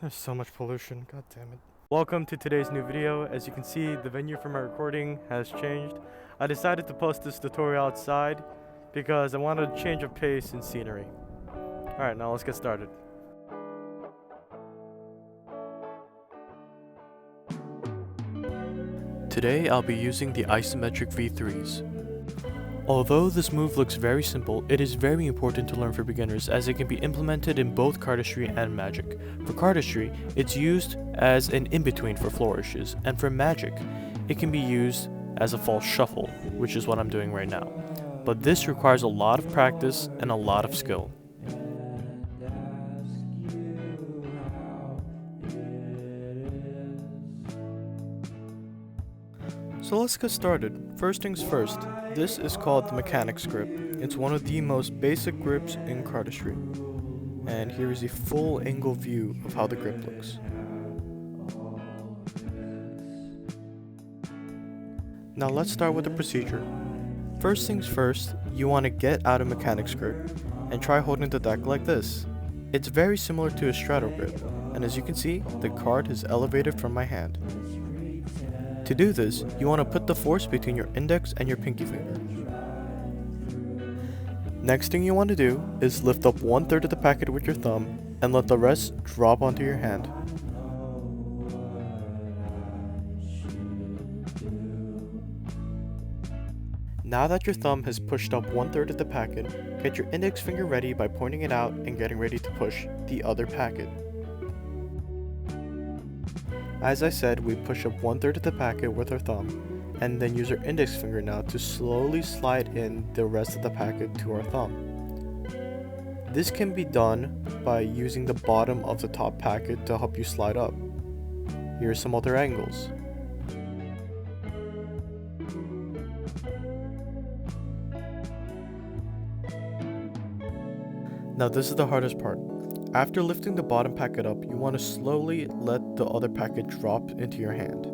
There's so much pollution, god damn it. Welcome to today's new video. As you can see, the venue for my recording has changed. I decided to post this tutorial outside because I wanted a change of pace and scenery. Alright, now let's get started. Today I'll be using the isometric V3s. Although this move looks very simple, it is very important to learn for beginners as it can be implemented in both cardistry and magic. For cardistry, it's used as an in-between for flourishes, and for magic, it can be used as a false shuffle, which is what I'm doing right now. But this requires a lot of practice and a lot of skill. So let's get started. First things first, this is called the mechanics grip. It's one of the most basic grips in cardistry. And here is a full angle view of how the grip looks. Now let's start with the procedure. First things first, you want to get out of mechanics grip and try holding the deck like this. It's very similar to a straddle grip, and as you can see, the card is elevated from my hand. To do this, you want to put the force between your index and your pinky finger. Next thing you want to do is lift up 1/3 of the packet with your thumb and let the rest drop onto your hand. Now that your thumb has pushed up 1/3 of the packet, get your index finger ready by pointing it out and getting ready to push the other packet. As I said, we push up 1/3 of the packet with our thumb, and then use our index finger now to slowly slide in the rest of the packet to our thumb. This can be done by using the bottom of the top packet to help you slide up. Here are some other angles. Now this is the hardest part. After lifting the bottom packet up, you want to slowly let the other packet drop into your hand.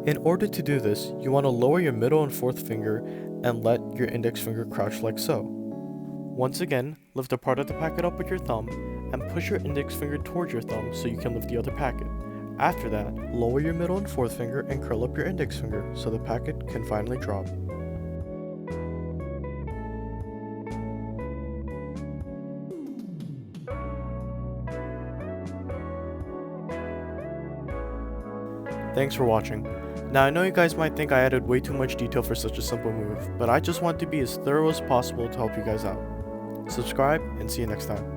In order to do this, you want to lower your middle and fourth finger and let your index finger crouch like so. Once again, lift a part of the packet up with your thumb and push your index finger towards your thumb so you can lift the other packet. After that, lower your middle and fourth finger and curl up your index finger so the packet can finally drop. Thanks for watching. Now I know you guys might think I added way too much detail for such a simple move, but I just want to be as thorough as possible to help you guys out. Subscribe and see you next time.